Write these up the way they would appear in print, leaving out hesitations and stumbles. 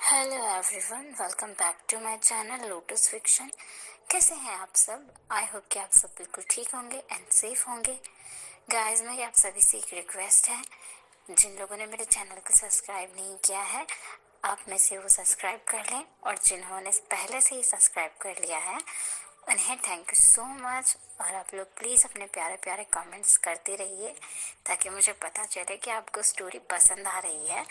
Hello everyone, welcome back to my channel Lotus Fiction. कैसे हैं आप सब? आई होप कि आप सब बिल्कुल ठीक होंगे एंड सेफ होंगे। गाइस, मेरी आप सभी से एक रिक्वेस्ट है, जिन लोगों ने मेरे चैनल को सब्सक्राइब नहीं किया है, आप में से वो सब्सक्राइब कर लें, और जिन्होंने पहले से ही सब्सक्राइब कर लिया है उन्हें थैंक यू सो मच। और आप लोग प्लीज़ अपने प्यारे प्यारे कमेंट्स करते रहिए ताकि मुझे पता चले कि आपको स्टोरी पसंद आ रही है।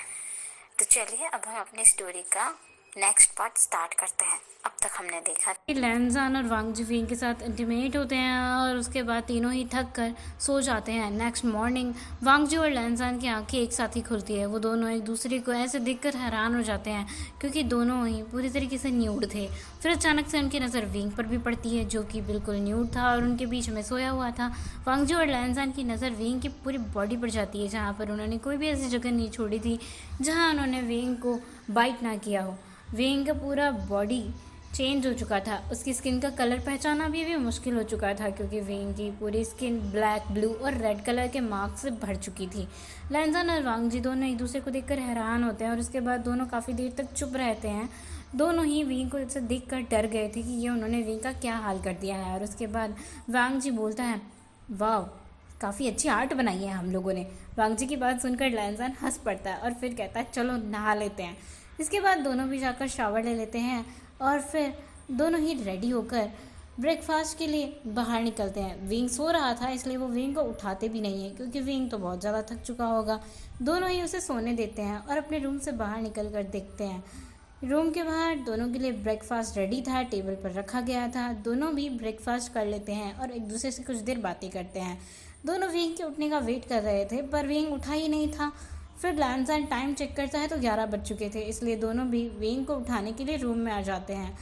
तो चलिए अब हम अपनी स्टोरी का नेक्स्ट पार्ट स्टार्ट करते हैं। अब तक हमने देखा लैनजान और वांग जिफिंग के साथ इंटीमेट होते हैं और उसके बाद तीनों ही थक कर सो जाते हैं। नेक्स्ट मॉर्निंग वांग जी और लैनजान की आंखें एक साथ ही खुलती है। वो दोनों एक दूसरे को ऐसे देखकर हैरान हो जाते हैं क्योंकि दोनों ही पूरी तरीके से न्यूड थे। फिर अचानक से उनकी नज़र विंग पर भी पड़ती है जो कि बिल्कुल न्यूड था और उनके बीच में सोया हुआ था। वांग जी और लैनजान की नज़र विंग की पूरी बॉडी पर जाती है जहाँ पर उन्होंने कोई भी ऐसी जगह नहीं छोड़ी थी जहाँ उन्होंने विंग को बाइट ना किया हो। विंग का पूरा बॉडी चेंज हो चुका था। उसकी स्किन का कलर पहचाना भी मुश्किल हो चुका था क्योंकि विंग की पूरी स्किन ब्लैक, ब्लू और रेड कलर के मार्क्स से भर चुकी थी। लैनजान और वांग जी दोनों एक दूसरे को देखकर हैरान होते हैं और उसके बाद दोनों काफ़ी देर तक चुप रहते हैं। दोनों ही विंग को से देख कर डर गए थे कि ये उन्होंने विंग का क्या हाल कर दिया है। और उसके बाद वांग जी बोलता है, वाह, काफ़ी अच्छी आर्ट बनाई है हम लोगों ने। वांग जी की बात सुनकर लैनजान हंस पड़ता है और फिर कहता है, चलो नहा लेते हैं। इसके बाद दोनों भी जाकर शावर ले लेते हैं और फिर दोनों ही रेडी होकर ब्रेकफास्ट के लिए बाहर निकलते हैं। विंग सो रहा था इसलिए वो विंग को उठाते भी नहीं है क्योंकि विंग तो बहुत ज़्यादा थक चुका होगा। दोनों ही उसे सोने देते हैं और अपने रूम से बाहर निकल कर देखते हैं। रूम के बाहर दोनों के लिए ब्रेकफास्ट रेडी था, टेबल पर रखा गया था। दोनों भी ब्रेकफास्ट कर लेते हैं और एक दूसरे से कुछ देर बातें करते हैं। दोनों विंग के उठने का वेट कर रहे थे पर विंग उठा ही नहीं था। फिर लैनजान टाइम चेक करता है तो 11 बज चुके थे, इसलिए दोनों भी विंग को उठाने के लिए रूम में आ जाते हैं।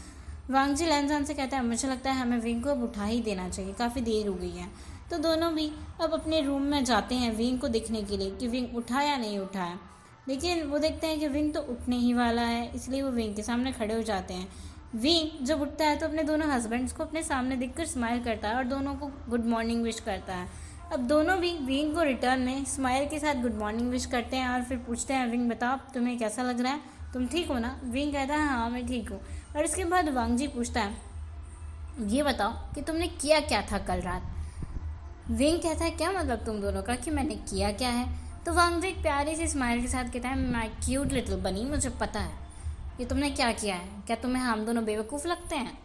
वांग जी लैनजान से कहता है, मुझे लगता है हमें विंग को अब उठा ही देना चाहिए, काफ़ी देर हो गई है। तो दोनों भी अब अपने रूम में जाते हैं विंग को देखने के लिए कि विंग उठा या नहीं उठा है। लेकिन वो देखते हैं कि विंग तो उठने ही वाला है, इसलिए वो विंग के सामने खड़े हो जाते हैं। विंग जब उठता है तो अपने दोनों हस्बैंड्स को अपने सामने देखकर स्माइल करता है और दोनों को गुड मॉर्निंग विश करता है। अब दोनों भी विंग को रिटर्न में स्माइल के साथ गुड मॉर्निंग विश करते हैं और फिर पूछते हैं, विंग बताओ तुम्हें कैसा लग रहा है, तुम ठीक हो ना? विंग कहता है, हाँ मैं ठीक हूँ। और इसके बाद वांग जी पूछता है, ये बताओ कि तुमने किया क्या था कल रात? विंग कहता है, क्या मतलब तुम दोनों का कि मैंने किया क्या है? तो वांग जी एक प्यारी सी स्माइल के साथ कहता है, माय क्यूट लिटिल बनी, मुझे पता है कि तुमने क्या किया है। क्या तुम्हें हम दोनों बेवकूफ़ लगते हैं?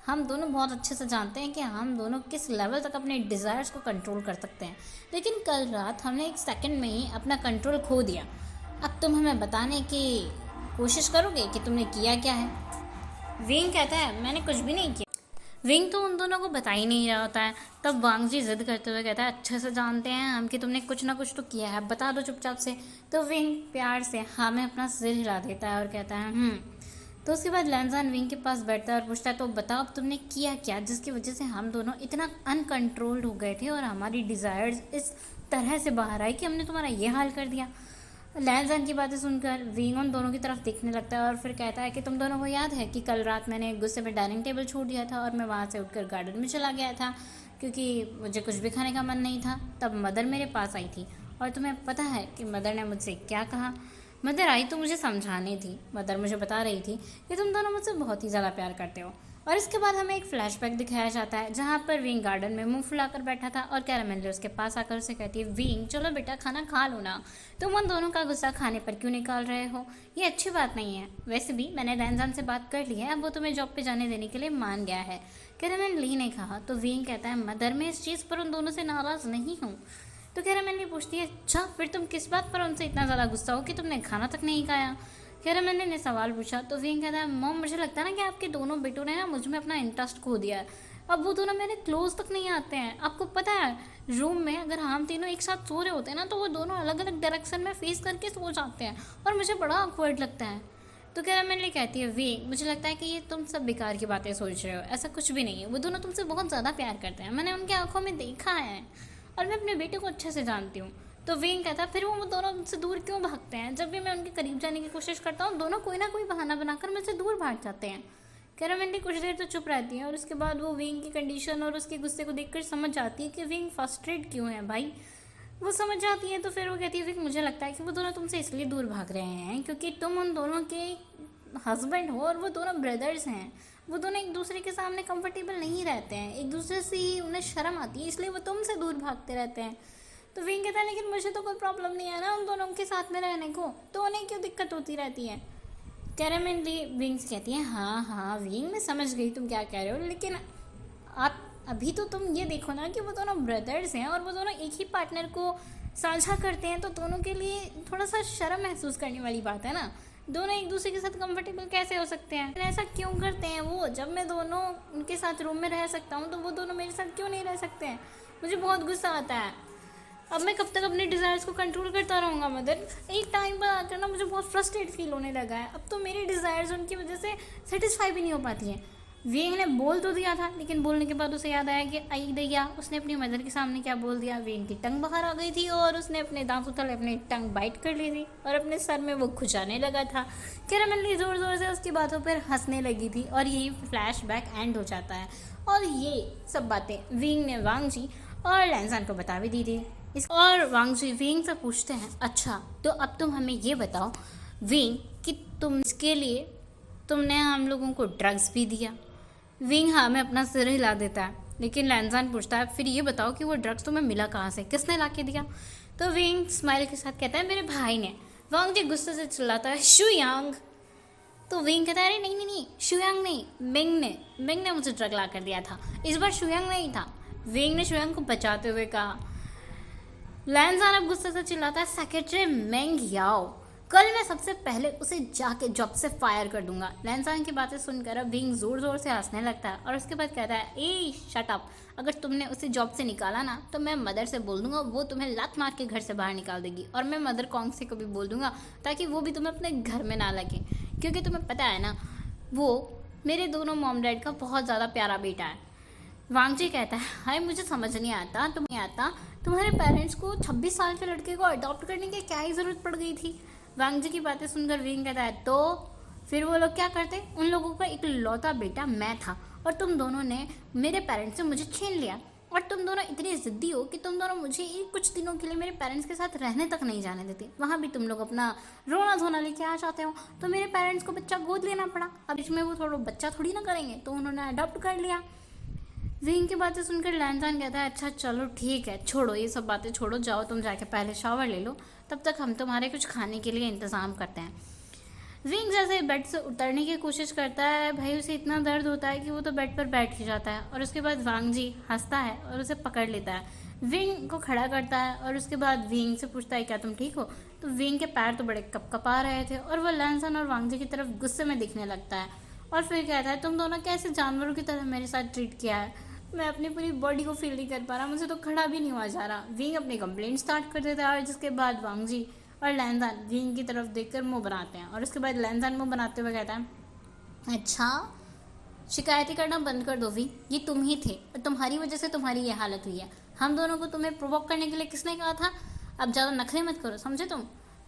हम दोनों बहुत अच्छे से जानते हैं कि हम दोनों किस लेवल तक अपने डिज़ायर्स को कंट्रोल कर सकते हैं, लेकिन कल रात हमने एक सेकंड में ही अपना कंट्रोल खो दिया। अब तुम हमें बताने की कोशिश करोगे कि तुमने किया क्या है? विंग कहता है, मैंने कुछ भी नहीं किया। विंग तो उन दोनों को बता ही नहीं रहा होता है। तब वांग जी जिद करते हुए कहता है, अच्छे से जानते हैं हम कि तुमने कुछ ना कुछ तो किया है, बता दो चुपचाप से। तो विंग प्यार से हाँ में अपना सिर हिला देता है और कहता है। तो उसके बाद लैनजान विंग के पास बैठता है और पूछता है, तो बताओ अब तुमने किया क्या जिसकी वजह से हम दोनों इतना अनकंट्रोल्ड हो गए थे और हमारी डिज़ायर्स इस तरह से बाहर आई कि हमने तुम्हारा ये हाल कर दिया। लैनजान की बातें सुनकर विंग उन दोनों की तरफ देखने लगता है और फिर कहता है कि तुम दोनों को याद है कि कल रात मैंने गुस्से में डाइनिंग टेबल छोड़ दिया था और मैं वहाँ से उठकर गार्डन में चला गया था क्योंकि मुझे कुछ भी खाने का मन नहीं था। तब मदर मेरे पास आई थी और तुम्हें पता है कि मदर ने मुझसे क्या कहा? मदर आई तो मुझे समझानी थी। मदर मुझे बता रही थी कि तुम दोनों मुझसे बहुत ही ज़्यादा प्यार करते हो। और इसके बाद हमें एक फ्लैशबैक दिखाया जाता है जहाँ पर विंग गार्डन में मुंह फुलाकर बैठा था और कैरामेल उसके पास आकर उसे कहती है, विंग चलो बेटा खाना खा लो ना, तुम उन दोनों का गुस्सा खाने पर क्यों निकाल रहे हो? ये अच्छी बात नहीं है। वैसे भी मैंने लैनजान से बात कर ली है, अब वो तुम्हें जॉब पे जाने देने के लिए मान गया है। कैरामेल ली ने कहा। तो विंग कहता है, मदर मैं इस चीज़ पर उन दोनों से नाराज़ नहीं हूँ। तो कैरामेल पूछती है, अच्छा फिर तुम किस बात पर उनसे इतना ज़्यादा गुस्सा हो कि तुमने खाना तक नहीं खाया? कैरामेल ने सवाल पूछा। तो विंग कहता है, मॉम मुझे लगता है ना कि आपके दोनों बेटों ने ना मुझ में अपना इंटरेस्ट खो दिया है। अब वो दोनों मेरे क्लोज तक नहीं आते हैं। आपको पता है रूम में अगर हम तीनों एक साथ सो रहे होते हैं ना तो वो दोनों अलग अलग डायरेक्शन में फेस करके सो जाते हैं और मुझे बड़ा ऑकवर्ड लगता है। तो कैरामेल कहती है, विंग मुझे लगता है कि ये तुम सब बेकार की बातें सोच रहे हो, ऐसा कुछ भी नहीं है। वो दोनों तुमसे बहुत ज़्यादा प्यार करते हैं, मैंने उनकी आंखों में देखा है और मैं अपने बेटे को अच्छे से जानती हूँ। तो विंग कहता है, फिर वो दोनों मुझसे दूर क्यों भागते हैं? जब भी मैं उनके करीब जाने की कोशिश करता हूँ दोनों कोई ना कोई बहाना बनाकर मुझसे दूर भाग जाते हैं। कैरामेल कुछ देर तो चुप रहती है और उसके बाद वो विंग की कंडीशन और उसके गुस्से को देखकर समझ जाती है कि विंग फ्रस्ट्रेट क्यों है भाई। वो समझ जाती है तो फिर वो कहती है, विंग मुझे लगता है कि वो दोनों तुमसे इसलिए दूर भाग रहे हैं क्योंकि तुम उन दोनों के हस्बैंड हो और वो दोनों ब्रदर्स हैं, वो दोनों एक दूसरे के सामने कंफर्टेबल नहीं रहते हैं, एक दूसरे से ही उन्हें शर्म आती है, इसलिए वो तुमसे दूर भागते रहते हैं। तो विंग कहता है लेकिन मुझे तो कोई प्रॉब्लम नहीं है ना उन दोनों के साथ में रहने को, तो उन्हें क्यों दिक्कत होती रहती है। कैरामेली विंग्स कहती है हाँ हाँ विंग, मैं समझ गई तुम क्या कह रहे हो, लेकिन आप अभी तो तुम ये देखो ना कि वो दोनों ब्रदर्स हैं और वो दोनों एक ही पार्टनर को साझा करते हैं, तो दोनों के लिए थोड़ा सा शर्म महसूस करने वाली बात है ना। दोनों एक दूसरे के साथ कंफर्टेबल कैसे हो सकते हैं, ऐसा क्यों करते हैं वो, जब मैं दोनों उनके साथ रूम में रह सकता हूँ तो वो दोनों मेरे साथ क्यों नहीं रह सकते हैं। मुझे बहुत गुस्सा आता है, अब मैं कब तक अपने डिज़ायर्स को कंट्रोल करता रहूँगा मदर। एक टाइम पर आकर ना मुझे बहुत फ्रस्ट्रेट फील होने लगा है, अब तो मेरी डिज़ायर्स उनकी वजह से सेटिस्फाई भी नहीं हो पाती हैं। वेंग ने बोल तो दिया था, लेकिन बोलने के बाद उसे याद आया कि आई दैया, उसने अपनी मदर के सामने क्या बोल दिया। वेंग की टंग बाहर आ गई थी और उसने अपने दांतों तले अपनी टंग बाइट कर ली थी और अपने सर में वो खुजाने लगा था। कैरामेली ज़ोर ज़ोर से उसकी बातों पर हंसने लगी थी और यही फ्लैशबैक एंड हो जाता है। और ये सब बातें वेंग ने वांग जी और लैंजान को बता भी दी थी। और वांग जी वेंग से पूछते हैं अच्छा तो अब तुम हमें ये बताओ वेंग कि तुम इसके लिए तुमने हम लोगों को ड्रग्स भी दिया। विंग हाँ में अपना सिर हिला देता है, लेकिन लैंजान पूछता है फिर ये बताओ कि वो ड्रग्स तुम्हें मिला कहाँ से, किसने ला के दिया। तो विंग स्माइल के साथ कहता है मेरे भाई ने। वांग जी गुस्से से चिल्लाता है शुयांग। तो विंग कहता है अरे नहीं नहीं नहीं, शुयांग नहीं, मिंग ने मुझे ड्रग ला कर दिया था, इस बार शुयांग नहीं था। विंग ने शुयांग को बचाते हुए कहा। लैंजान अब गुस्से से चिल्लाता है सेक्रेटरी मेंग याओ, कल मैं सबसे पहले उसे जाके जॉब से फायर कर दूंगा। लैंजान की बातें सुनकर अब विंग जोर जोर से हंसने लगता है और उसके बाद कहता है ए शट अप, अगर तुमने उसे जॉब से निकाला ना तो मैं मदर से बोल दूंगा, वो तुम्हें लात मार के घर से बाहर निकाल देगी, और मैं मदर कॉन्ग से को भी बोल दूंगा ताकि वो भी तुम्हें अपने घर में ना लगे, क्योंकि तुम्हें पता है ना वो मेरे दोनों मॉम डैड का बहुत ज़्यादा प्यारा बेटा है। वांग जी कहता है हाय मुझे समझ नहीं आता तुम्हारे पेरेंट्स को 26 साल के लड़के को अडॉप्ट करने की क्या ही ज़रूरत पड़ गई थी। वांग जी की बातें सुनकर विंग कहता है तो फिर वो लोग क्या करते, उन लोगों का एक लौता बेटा मैं था और तुम दोनों ने मेरे पेरेंट्स से मुझे छीन लिया, और तुम दोनों इतनी ज़िद्दी हो कि तुम दोनों मुझे कुछ दिनों के लिए मेरे पेरेंट्स के साथ रहने तक नहीं जाने देते, वहाँ भी तुम लोग अपना रोना धोना लेके आ जाते हो। तो मेरे पेरेंट्स को बच्चा गोद लेना पड़ा, अब इसमें वो थोड़ा बच्चा थोड़ी ना करेंगे, तो उन्होंने अडॉप्ट कर लिया। विंग की बातें सुनकर लैंजान कहता है अच्छा चलो ठीक है, छोड़ो ये सब बातें छोड़ो, जाओ तुम जाके पहले शावर ले लो, तब तक हम तुम्हारे कुछ खाने के लिए इंतज़ाम करते हैं। विंग जैसे बेड से उतरने की कोशिश करता है, भाई उसे इतना दर्द होता है कि वो तो बेड पर बैठ ही जाता है, और उसके बाद वांग जी हंसता है और उसे पकड़ लेता है, विंग को खड़ा करता है और उसके बाद विंग से पूछता है क्या तुम ठीक हो। तो विंग के पैर तो बड़े कपकपा रहे थे और वह लैंजान और वांग जी की तरफ गुस्से में दिखने लगता है और फिर कहता है तुम दोनों कैसे जानवरों की तरह मेरे साथ ट्रीट किया है, मैं अपनी पूरी बॉडी को फील नहीं कर पा रहा, मुझे तो खड़ा भी नहीं हुआ जा रहा। विंग अपनी कंप्लेंट स्टार्ट कर देता है और जिसके बाद वांग जी और लैंजान विंग की तरफ देखकर मुंह बनाते हैं और उसके बाद लैंजान मुंह बनाते हुए कहता है अच्छा शिकायतें करना बंद कर दो विंग, ये तुम ही थे और तुम्हारी वजह से तुम्हारी ये हालत हुई है, हम दोनों को तुम्हें प्रोवोक करने के लिए किसने कहा था, अब ज़्यादा नखरे मत करो समझे तुम।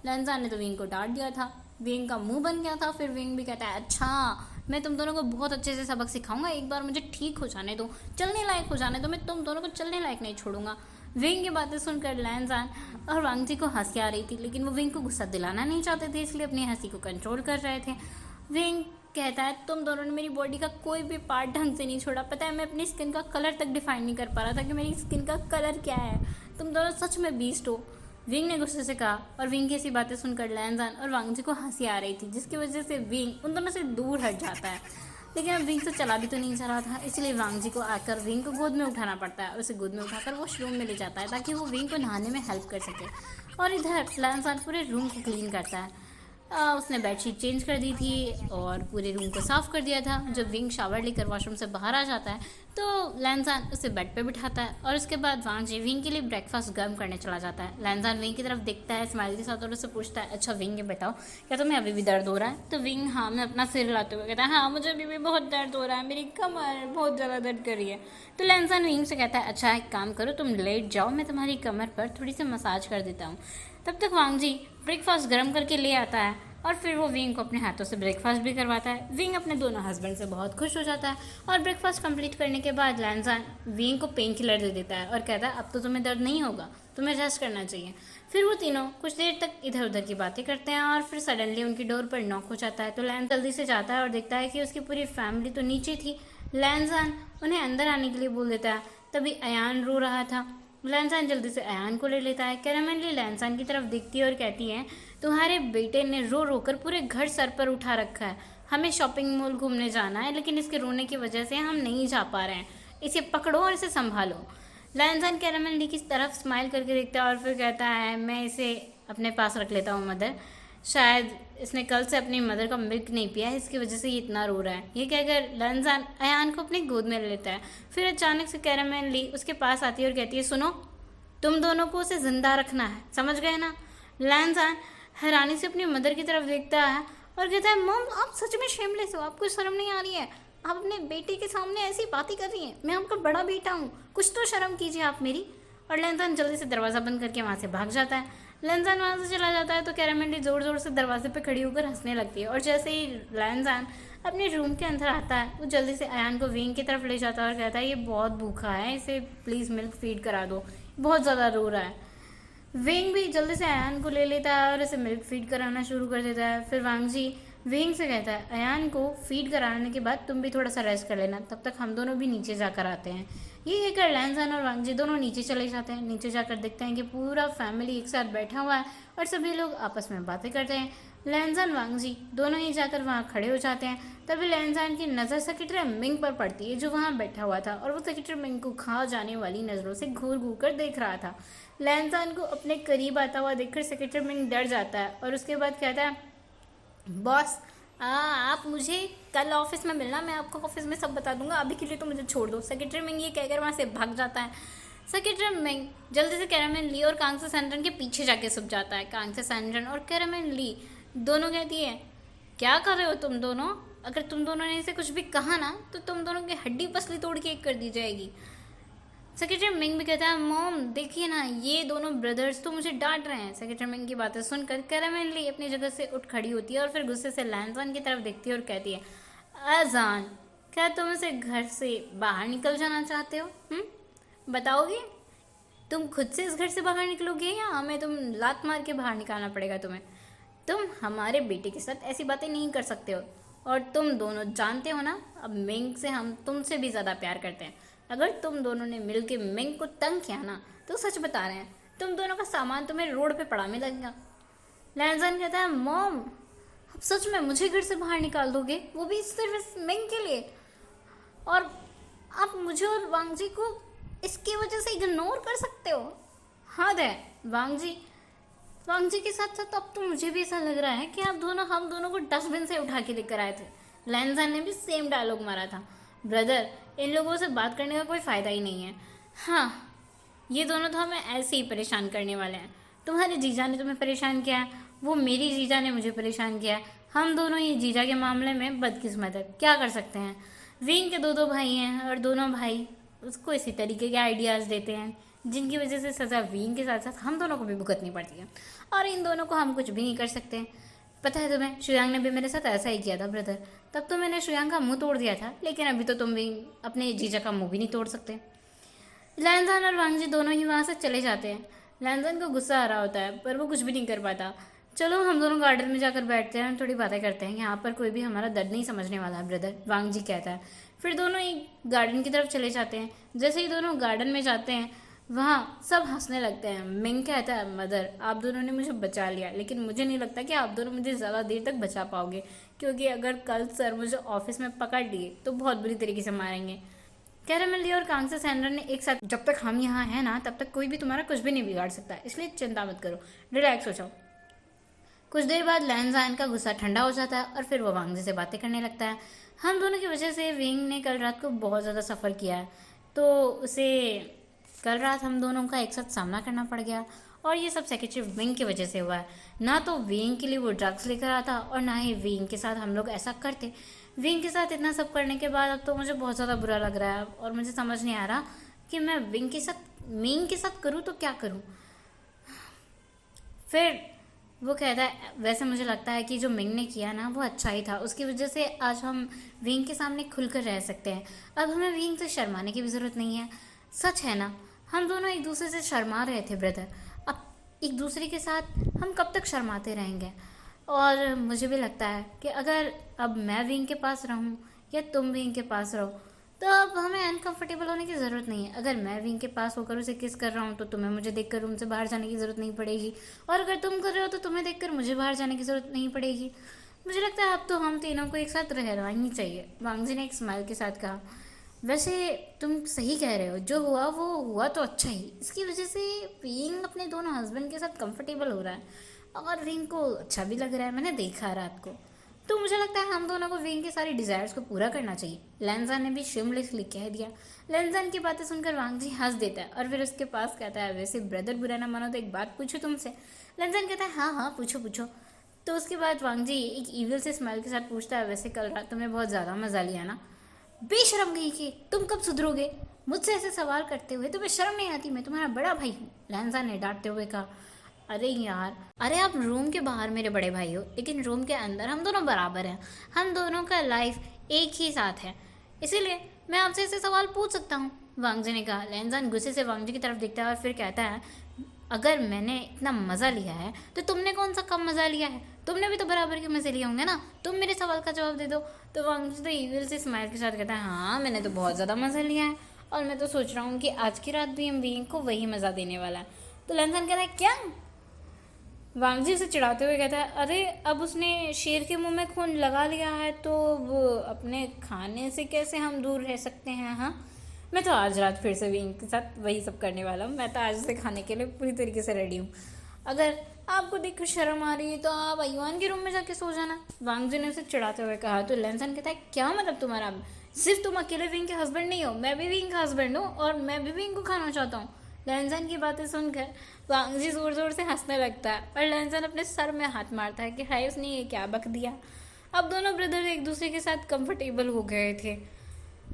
लैंजान ने तो विंग को डांट दिया था, विंग का मुंह बन गया था, फिर विंग भी कहता है अच्छा मैं तुम दोनों को बहुत अच्छे से सबक सिखाऊंगा, एक बार मुझे ठीक हो जाने दो, चलने लायक हो जाने दो, मैं तुम दोनों को चलने लायक नहीं छोड़ूंगा। विंग की बातें सुनकर लैंजान और वांग जी को हंसी आ रही थी, लेकिन वो विंग को गुस्सा दिलाना नहीं चाहते थे, इसलिए अपनी हंसी को कंट्रोल कर रहे थे। विंग कहता है तुम दोनों ने मेरी बॉडी का कोई भी पार्ट ढंग से नहीं छोड़ा, पता है मैं अपनी स्किन का कलर तक डिफाइन नहीं कर पा रहा था कि मेरी स्किन का कलर क्या है, तुम दोनों सच में बीस्ट हो, विंग ने गुस्से से कहा। और विंग की ऐसी बातें सुनकर लैंजान और वांग जी को हंसी आ रही थी, जिसकी वजह से विंग उन दोनों से दूर हट जाता है, लेकिन अब विंग से चला भी तो नहीं जा रहा था, इसलिए वांग जी को आकर विंग को गोद में उठाना पड़ता है और उसे गोद में उठाकर वॉशरूम में ले जाता है ताकि वो विंग को नहाने में हेल्प कर सके। और इधर लैंजान पूरे रूम को क्लीन करता है, उसने बेडशीट चेंज कर दी थी और पूरे रूम को साफ़ कर दिया था। जब विंग शावर लेकर वॉशरूम से बाहर आ जाता है तो लैंजान उसे बेड पे बिठाता है और उसके बाद वांग जी विंग के लिए ब्रेकफास्ट गर्म करने चला जाता है। लैंजान विंग की तरफ देखता है स्माइल के साथ और उससे पूछता है अच्छा विंग ये बताओ क्या तुम्हें अभी भी दर्द हो रहा है। तो विंग हाँ में अपना सिर हिलाते हुए कहता है हाँ मुझे अभी भी बहुत दर्द हो रहा है, मेरी कमर बहुत ज़्यादा दर्द कर रही है। तो लैंजान विंग से कहता है अच्छा एक काम करो तुम लेट जाओ, मैं तुम्हारी कमर पर थोड़ी सी मसाज कर देता हूँ। तब तक वांग जी ब्रेकफास्ट गर्म करके ले आता है और फिर वो विंग को अपने हाथों से ब्रेकफास्ट भी करवाता है। विंग अपने दोनों हस्बैंड से बहुत खुश हो जाता है और ब्रेकफास्ट कंप्लीट करने के बाद लैंसान विंग को पेन किलर दे देता है और कहता है अब तो तुम्हें दर्द नहीं होगा, तुम्हें रेस्ट करना चाहिए। फिर वो तीनों कुछ देर तक इधर उधर की बातें करते हैं और फिर सडनली उनकी डोर पर नॉक हो जाता है। तो लैन जल्दी से जाता है और देखता है कि उसकी पूरी फैमिली तो नीचे थी। लैंसान उन्हें अंदर आने के लिए बोल देता है। तभी अयान रो रहा था। लैंसान जल्दी से अयान को ले लेता है। कैरामेली लैंसान की तरफ देखती है और कहती है तुम्हारे बेटे ने रो रो कर पूरे घर सर पर उठा रखा है। हमें शॉपिंग मॉल घूमने जाना है लेकिन इसके रोने की वजह से हम नहीं जा पा रहे हैं। इसे पकड़ो और इसे संभालो। लैंसान कैरामेली की तरफ स्माइल करके देखता है और फिर कहता है मैं इसे अपने पास रख लेता हूँ मदर, शायद इसने कल से अपनी मदर का मिल्क नहीं पिया है, इसकी वजह से ये इतना रो रहा है। ये कहकर लैंसान अयान को अपनी गोद में ले लेता है। फिर अचानक से कैरामेली उसके पास आती है और कहती है सुनो, तुम दोनों को उसे जिंदा रखना है, समझ गए ना। लैंसान हैरानी से अपनी मदर की तरफ देखता है और कहता है मॉम आप सच में शेमलेस हो, आपको शर्म नहीं आ रही है, आप अपने बेटे के सामने ऐसी बातें कर रही हैं, मैं आपका बड़ा बेटा हूँ, कुछ तो शर्म कीजिए आप मेरी। और लैंसान जल्दी से दरवाज़ा बंद करके वहाँ से भाग जाता है। लैंसान वहाँ से चला जाता है तो कैरामेली ज़ोर ज़ोर से दरवाजे पे खड़ी होकर हंसने लगती है और जैसे ही लैंसान अपने रूम के अंदर आता है वो जल्दी से अयान को विंग की तरफ ले जाता है और कहता है ये बहुत भूखा है, इसे प्लीज़ मिल्क फीड करा दो, बहुत ज़्यादा रो रहा है। विंग भी जल्दी से अयान को ले लेता है और इसे मिल्क फीड कराना शुरू कर देता है। फिर वांगजी विंग से कहता है अयान को फीड कराने के बाद तुम भी थोड़ा सा रेस्ट कर लेना, तब तक हम दोनों भी नीचे जाकर आते हैं। ये कहकर लैंसान और वांगजी दोनों नीचे चले जाते हैं। नीचे जाकर देखते हैं कि पूरा फैमिली एक साथ बैठा हुआ है और सभी लोग आपस में बातें करते हैं। लैंसान वांगजी दोनों ही जाकर वहाँ खड़े हो जाते हैं। तभी लैंसान की नज़र सेक्रेटरी मिंग पर पड़ती है जो वहाँ बैठा हुआ था और वो सेक्रेटरी मिंग को खा जाने वाली नज़रों से घूर घूर कर देख रहा था। लैंसान को अपने करीब आता हुआ देखकर सेक्रेटरी मिंग डर जाता है और उसके बाद कहता है बॉस आप मुझे कल ऑफिस में मिलना, मैं आपको ऑफिस में सब बता दूंगा, अभी के लिए तो मुझे छोड़ दो। सेक्रेटरी मिंग ये कहकर वहाँ से भाग जाता है। सेक्रेटरी मिंग जल्दी से कैरामेली और कांगसे सैंड्रन के पीछे जाके छुप जाता है। कांगसे सैंड्रन और कैरामेली दोनों कहती है क्या कर रहे हो तुम दोनों, अगर तुम दोनों ने इसे कुछ भी कहा ना तो तुम दोनों की हड्डी पसली तोड़ के एक कर दी जाएगी। सेक्रेटरी मिंग भी कहता है मॉम देखिए ना ये दोनों ब्रदर्स तो मुझे डांट रहे हैं। सेक्रेटरी मिंग की बातें सुनकर कैरामेली अपनी जगह से उठ खड़ी होती है और फिर गुस्से से लैंसान की तरफ देखती है और कहती है अजान क्या तुम इसे घर से बाहर निकल जाना चाहते हो? बताओगे तुम खुद से इस घर से बाहर निकलोगे या हमें तुम लात मार के बाहर निकालना पड़ेगा तुम्हें? तुम हमारे बेटे के साथ ऐसी बातें नहीं कर सकते हो और तुम दोनों जानते हो ना अब मिंग से हम तुमसे भी ज़्यादा प्यार करते हैं। अगर तुम दोनों ने मिलकर मिंग को तंग किया ना तो सच बता रहे हैं तुम दोनों का सामान तुम्हें रोड पे पड़ा में लगेगा। लैंसान कहता है मॉम अब सच में मुझे घर से बाहर निकाल दोगे, वो भी सिर्फ इस मिंग के लिए, और आप मुझे और वांगजी को इसकी वजह से इग्नोर कर सकते हो? हद है वांगजी के साथ साथ अब तो मुझे भी ऐसा लग रहा है कि आप दोनों हम दोनों को डस्टबिन से उठा के लेकर आए थे। लैंसान ने भी सेम डायलॉग मारा था। ब्रदर इन लोगों से बात करने का कोई फ़ायदा ही नहीं है। हाँ ये दोनों तो हमें ऐसे ही परेशान करने वाले हैं। तुम्हारे जीजा ने तुम्हें परेशान किया है, वो मेरी जीजा ने मुझे परेशान किया है, हम दोनों ही जीजा के मामले में बदकिस्मत है, क्या कर सकते हैं। विंग के दो भाई हैं और दोनों भाई उसको इसी तरीके के आइडियाज़ देते हैं जिनकी वजह से सज़ा विंग के साथ साथ हम दोनों को भी भुगतनी पड़ती है और इन दोनों को हम कुछ भी नहीं कर सकते। पता है तुम्हें श्रेयांग ने भी मेरे साथ ऐसा ही किया था ब्रदर, तब तो मैंने श्रेयांग का मुंह तोड़ दिया था, लेकिन अभी तो तुम भी अपने जीजा का मुंह भी नहीं तोड़ सकते। लैंसान और वांगजी दोनों ही वहाँ से चले जाते हैं। लैंसान को गुस्सा आ रहा होता है पर वो कुछ भी नहीं कर पाता। चलो हम दोनों गार्डन में जाकर बैठते हैं और थोड़ी बातें करते हैं, यहाँ पर कोई भी हमारा दर्द नहीं समझने वाला है ब्रदर, वांगजी कहता है। फिर दोनों ही गार्डन की तरफ चले जाते हैं। जैसे ही दोनों गार्डन में जाते हैं वहाँ सब हंसने लगते हैं। मिंग कहता है मदर आप दोनों ने मुझे बचा लिया, लेकिन मुझे नहीं लगता कि आप दोनों मुझे ज़्यादा देर तक बचा पाओगे, क्योंकि अगर कल सर मुझे ऑफिस में पकड़ लिए तो बहुत बुरी तरीके से मारेंगे। कैरामेली और कांगसे सैंड्रन ने एक साथ जब तक हम यहाँ हैं ना तब तक कोई भी तुम्हारा कुछ भी नहीं बिगाड़ सकता, इसलिए चिंता मत करो, रिलैक्स हो जाओ। कुछ देर बाद लैंसान का गुस्सा ठंडा हो जाता है और फिर वो वांगजी से बातें करने लगता है। हम दोनों की वजह से विंग ने कल रात को बहुत ज़्यादा सफ़र किया है, तो उसे कल रात हम दोनों का एक साथ सामना करना पड़ गया और ये सब सेक्रेटरी विंग की वजह से हुआ है। ना तो विंग के लिए वो ड्रग्स लेकर आता और ना ही विंग के साथ हम लोग ऐसा करते। विंग के साथ इतना सब करने के बाद अब तो मुझे बहुत ज़्यादा बुरा लग रहा है और मुझे समझ नहीं आ रहा कि मैं मिंग के साथ करूँ तो क्या करूँ। फिर वो कहता है वैसे मुझे लगता है कि जो मिंग ने किया ना वो अच्छा ही था, उसकी वजह से आज हम विंग के सामने खुलकर रह सकते हैं। अब हमें विंग से शर्माने की भी ज़रूरत नहीं है। सच है ना, हम दोनों एक दूसरे से शर्मा रहे थे ब्रदर, अब एक दूसरे के साथ हम कब तक शर्माते रहेंगे। और मुझे भी लगता है कि अगर अब मैं विंग के पास रहूं या तुम विंग के पास रहो तो अब हमें अनकंफर्टेबल होने की ज़रूरत नहीं है। अगर मैं विंग के पास होकर उसे किस कर रहा हूँ तो तुम्हें मुझे देखकर रूम से बाहर जाने की ज़रूरत नहीं पड़ेगी, और अगर तुम कर रहे हो तो तुम्हें देखकर मुझे बाहर जाने की ज़रूरत नहीं पड़ेगी। मुझे लगता है अब तो हम तीनों को एक साथ रहना ही चाहिए, वांगजी ने एक स्माइल के साथ कहा। वैसे तुम सही कह रहे हो, जो हुआ वो हुआ तो अच्छा ही। इसकी वजह से विंग अपने दोनों हस्बैंड के साथ कंफर्टेबल हो रहा है और विंग को अच्छा भी लग रहा है, मैंने देखा रात को। तो मुझे लगता है हम दोनों को विंग के सारी डिज़ायर्स को पूरा करना चाहिए। लैंजान ने भी शिमलेसली कह दिया। लैंजान की बातें सुनकर वांगजी हंस देता है और फिर उसके पास कहता है वैसे ब्रदर बुरा ना मानो तो एक बात पूछूं तुमसे। लैंजान कहता है हाँ हाँ पूछो पूछो। तो उसके बाद वांगजी एक ईविल से स्माइल के साथ पूछता है वैसे कल रात तुमने बहुत ज़्यादा मजा लिया ना। बेशरम गई कि तुम कब सुधरोगे, मुझसे ऐसे सवाल करते हुए तुम्हें शर्म नहीं आती, मैं तुम्हारा बड़ा भाई हूँ, लैंजान ने डांटते हुए कहा। अरे यार, अरे आप रूम के बाहर मेरे बड़े भाई हो लेकिन रूम के अंदर हम दोनों बराबर हैं, हम दोनों का लाइफ एक ही साथ है, इसीलिए मैं आपसे ऐसे सवाल पूछ सकता हूँ, वांगजी ने कहा। लैंजान गुस्से से वांगजी की तरफ देखता है और फिर कहता है अगर मैंने इतना मज़ा लिया है तो तुमने कौन सा कम मज़ा लिया है, तुमने भी तो बराबर के मज़े लिए होंगे ना, तुम मेरे सवाल का जवाब दे दो। तो वांगजी तो ईविल से स्माइल के साथ कहता है हाँ मैंने तो बहुत ज़्यादा मज़ा लिया है और मैं तो सोच रहा हूँ कि आज की रात भी हम विंग को वही मज़ा देने वाला है। तो लैंजान कहता है क्या, वांगजी उसे चिढ़ाते हुए कहता है अरे अब उसने शेर के मुंह में खून लगा लिया है तो वो अपने खाने से कैसे हम दूर रह सकते हैं। हाँ, मैं तो आज रात फिर से विंग के साथ वही सब करने वाला हूँ, मैं तो आज से खाने के लिए पूरी तरीके से रेडी हूँ। अगर आपको देखकर शर्म आ रही है तो आप अयवान के रूम में जाके सो जाना, वांगजी ने उसे चिढ़ाते हुए कहा। तो लैंसन कहता है क्या मतलब तुम्हारा, सिर्फ तुम अकेले विंग के हस्बैंड नहीं हो, मैं भी विंग का हस्बैंड हूँ और मैं भी विंग को खाना चाहता हूँ। लैंसन की बातें सुनकर वांगजी जोर जोर से हंसने लगता है और लैंसन अपने सर में हाथ मारता है कि हाय उसने ये क्या बक दिया। अब दोनों ब्रदर एक दूसरे के साथ कंफर्टेबल हो गए थे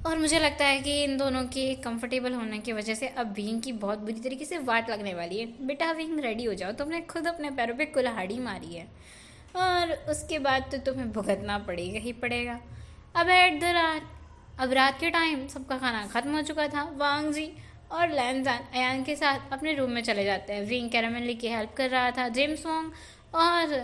और मुझे लगता है कि इन दोनों के कंफर्टेबल होने की वजह से अब विंग की बहुत बुरी तरीके से वाट लगने वाली है। बेटा विंग रेडी हो जाओ, तुमने खुद अपने पैरों पे कुल्हाड़ी मारी है और उसके बाद तो तुम्हें भुगतना पड़ेगा ही पड़ेगा। अब एट द रात, अब रात के टाइम सबका खाना खत्म हो चुका था। वांगजी और लैंजान अयान के साथ अपने रूम में चले जाते हैं। विंग कैरामेली की हेल्प कर रहा था। जेम्स वोंग और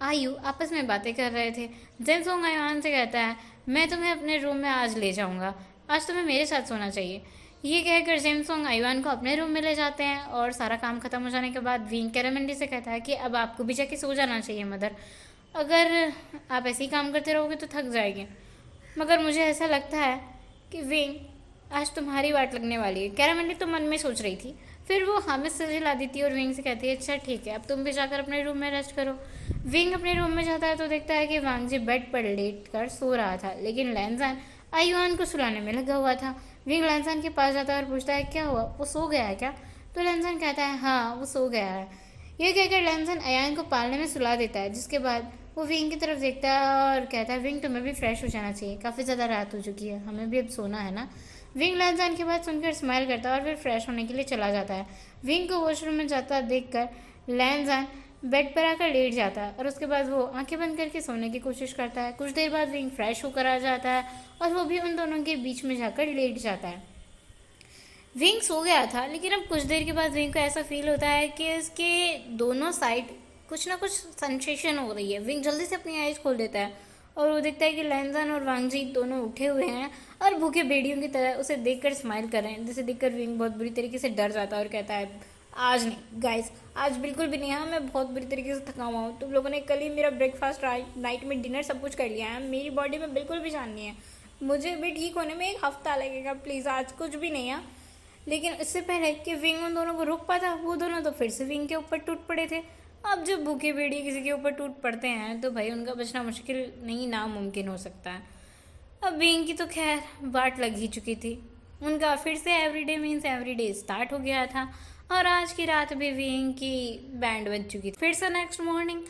आयु आपस में बातें कर रहे थे। जेम्स वोंग अयान से कहता है मैं तुम्हें अपने रूम में आज ले जाऊंगा, आज तुम्हें मेरे साथ सोना चाहिए। ये कहकर जेम्स वोंग आयुआन को अपने रूम में ले जाते हैं और सारा काम खत्म हो जाने के बाद विंग कैरामेली से कहता है कि अब आपको भी जाके सो जाना चाहिए मदर, अगर आप ऐसे ही काम करते रहोगे तो थक जाएंगे। मगर मुझे ऐसा लगता है कि विंग आज तुम्हारी वाट लगने वाली है, कैरामेली तो मन में सोच रही थी। फिर वो हामिद से हिला देती है और विंग से कहती है अच्छा ठीक है अब तुम भी जाकर अपने रूम में रेस्ट करो। विंग अपने रूम में जाता है तो देखता है कि वांगजी बेड पर लेट कर सो रहा था लेकिन लैंजान आयुआन को सुलाने में लगा हुआ था। विंग लैंजान के पास जाता है और पूछता है क्या हुआ, वो सो गया है क्या। तो लैंजान कहता है हाँ वो सो गया है। यह कहकर लैंजान अयान को पालने में सुला देता है, जिसके बाद वो विंग की तरफ देखता है और कहता है विंग तुम्हें भी फ्रेश हो जाना चाहिए, काफ़ी ज़्यादा रात हो चुकी है, हमें भी अब सोना है ना। विंग लैंजान की बात सुनकर स्माइल करता है और फिर फ्रेश होने के लिए चला जाता है। विंग को वॉशरूम में जाता देखकर लैंजान बेड पर आकर लेट जाता है और उसके बाद वो आंखें बंद करके सोने की कोशिश करता है। कुछ देर बाद विंग फ्रेश होकर आ जाता है और वो भी उन दोनों के बीच में जाकर लेट जाता है। विंग सो गया था लेकिन अब कुछ देर के बाद विंग को ऐसा फील होता है कि उसके दोनों साइड कुछ ना कुछ सेंसेशन हो रही है। विंग जल्दी से अपनी आइज़ खोल देता है और वो देखता है कि लैंजान और वांगजी दोनों उठे हुए हैं और भूखे भेड़ियों की तरह उसे देखकर स्माइल कर रहे हैं, जिसे देखकर विंग बहुत बुरी तरीके से डर जाता है और कहता है आज नहीं गाइस, आज बिल्कुल भी नहीं। हाँ मैं बहुत बुरी तरीके से थका हुआ हूँ, तुम लोगों ने कल ही मेरा ब्रेकफास्ट, नाइट में डिनर सब कुछ कर लिया है, मेरी बॉडी में बिल्कुल भी जान नहीं है, मुझे भी ठीक होने में 1 हफ्ता लगेगा, प्लीज़ आज कुछ भी नहीं है। लेकिन इससे पहले कि विंग उन दोनों को रोक पाता, वो दोनों तो फिर से विंग के ऊपर टूट पड़े थे। अब जब भूखे भेड़िए किसी के ऊपर टूट पड़ते हैं तो भाई उनका बचना मुश्किल नहीं नामुमकिन हो सकता है। अब विंग की तो खैर बाट लग ही चुकी थी, उनका फिर से एवरीडे मीन्स एवरीडे स्टार्ट हो गया था और आज की रात भी विंग की बैंड बज चुकी थी। फिर से नेक्स्ट मॉर्निंग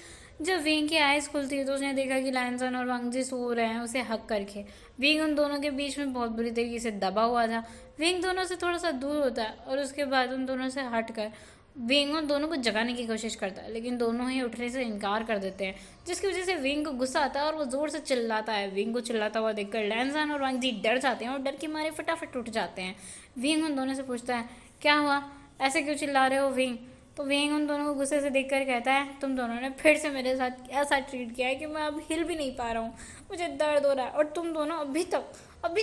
जब विंग की आइज़ खुलती है तो उसने देखा कि लैंसन और वांगजी सो रहे हैं उसे हक करके। विंग उन दोनों के बीच में बहुत बुरी तरीके से दबा हुआ था। विंग दोनों से थोड़ा सा दूर होता है और उसके बाद उन दोनों से हट कर विंग उन दोनों को जगाने की कोशिश करता है, लेकिन दोनों ही उठने से इनकार कर देते हैं, जिसकी वजह से विंग को गुस्सा आता है और वो ज़ोर से चिल्लाता है। विंग को चिल्लाता हुआ देखकर लैंजान और वांग जी डर जाते हैं और डर के मारे फटाफट उठ जाते हैं। विंग उन दोनों से पूछता है, क्या हुआ, ऐसे क्यों चिल्ला रहे हो विंग? तो विंग उन दोनों को गुस्से से देखकर कहता है, तुम दोनों ने फिर से मेरे साथ ऐसा ट्रीट किया है कि मैं अब हिल भी नहीं पा रहा हूँ, मुझे दर्द हो रहा है, और तुम दोनों अभी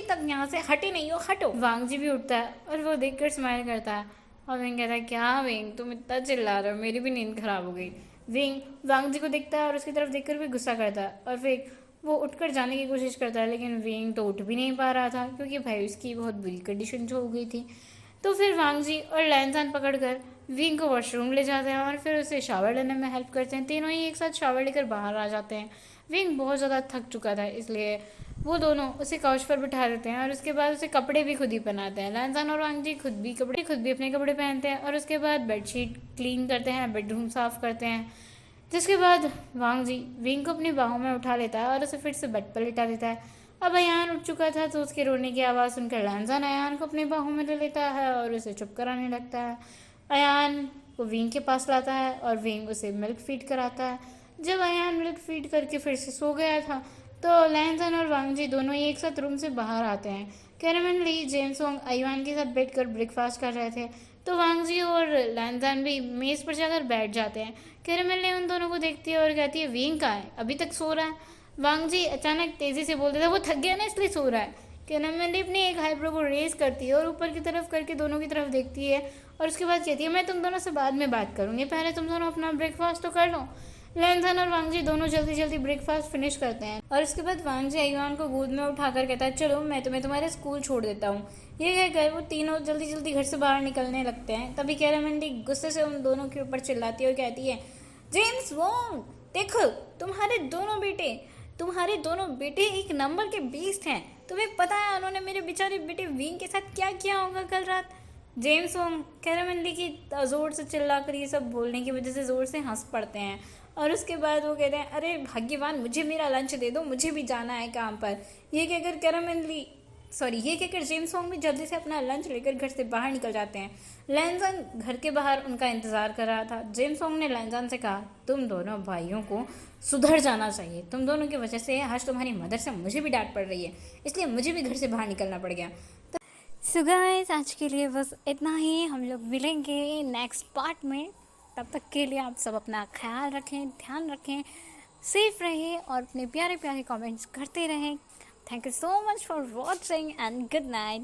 तक यहाँ से हटे नहीं हो, हटो। वांग जी भी उठता है और वो देखकर स्माइल करता है और विंग कहता है, क्या विंग तुम इतना चिल्ला रहे हो, मेरी भी नींद खराब हो गई। विंग वांग जी को देखता है और उसकी तरफ देखकर भी गुस्सा करता है और फिर वो उठकर जाने की कोशिश करता है, लेकिन विंग तो उठ भी नहीं पा रहा था क्योंकि भाई उसकी बहुत बुरी कंडीशन जो हो गई थी। तो फिर वांग जी और लैंजान पकड़कर विंग को वॉशरूम ले जाते हैं और फिर उसे शावर लेने में हेल्प करते हैं। तीनों ही एक साथ शावर लेकर बाहर आ जाते हैं। विंग बहुत ज़्यादा थक चुका था, इसलिए वो दोनों उसे काउच पर बिठा देते हैं और उसके बाद उसे कपड़े भी खुद ही पहनाते हैं। लैंजान और वांग जी खुद भी अपने कपड़े पहनते हैं और उसके बाद बेडशीट क्लीन करते हैं, बेडरूम साफ़ करते हैं। जिसके बाद वांग जी विंग को अपनी बाहों में उठा लेता है और उसे फिर से बेड पर लिटा देता है। अब अयान उठ चुका था तो उसके रोने की आवाज़ सुनकर लैंजान अयान को अपनी बाहों में ले लेता है और उसे चुप कराने लगता है। अयान को विंग के पास लाता है और विंग उसे मिल्क फीड कराता है। जब अयान मिल्क फीड करके फिर से सो गया था तो लैंजान और वांग जी दोनों ही एक साथ रूम से बाहर आते हैं। कैरामन ली, जेम्स वोंग अयान के साथ बैठकर ब्रेकफास्ट कर रहे थे तो वांग जी और लैंजान भी मेज़ पर जाकर बैठ जाते हैं। कैरामन ली उन दोनों को देखती है और कहती है, विंग कहाँ है, अभी तक सो रहा है? वांग जी अचानक तेज़ी से बोल देता है, वो थक गया ना इसलिए सो रहा है। कैरामन ली अपनी एक आईब्रो को रेज करती है और ऊपर की तरफ करके दोनों की तरफ देखती है और उसके बाद कहती है, मैं तुम दोनों से बाद में बात करूँगी, पहले तुम दोनों अपना ब्रेकफास्ट तो कर लो। लैंजान और वांग जी दोनों जल्दी जल्दी ब्रेकफास्ट फिनिश करते हैं और उसके बाद वांग जी अयान को गोद में उठाकर कहता है, चलो मैं तुम्हें तुम्हारे स्कूल छोड़ देता हूँ। ये कहकर वो तीनों जल्दी जल्दी घर से बाहर निकलने लगते हैं। तभी कैरामन ली गुस्से से उन दोनों के ऊपर चिल्लाती है और कहती है, जेम्स वोंग देखो, तुम्हारे दोनों बेटे एक नंबर के बीस्ट हैं। तुम्हें पता है उन्होंने मेरे बेचारे बेटे विंग के साथ क्या किया होगा कल रात? जेम्स वोंग कैरामन ली की ज़ोर से चिल्लाकर ये सब बोलने की वजह से ज़ोर से हंस पड़ते हैं और उसके बाद वो कहते हैं, अरे भाग्यवान, मुझे मेरा लंच दे दो, मुझे भी जाना है काम पर। ये कहकर जेम्स वोंग भी जल्दी से अपना लंच लेकर घर से बाहर निकल जाते हैं। लैंजान घर के बाहर उनका इंतज़ार कर रहा था। जेम्स वोंग ने लैंजान से कहा, तुम दोनों भाइयों को सुधर जाना चाहिए, तुम दोनों की वजह से आज तुम्हारी मदर से मुझे भी डांट पड़ रही है, इसलिए मुझे भी घर से बाहर निकलना पड़ गया। सो गाइस, आज के लिए बस इतना ही। हम लोग मिलेंगे नेक्स्ट पार्ट में। तब तक के लिए आप सब अपना ख्याल रखें, ध्यान रखें, सेफ रहिए और अपने प्यारे प्यारे कमेंट्स करते रहें। Thank you so much for watching and good night.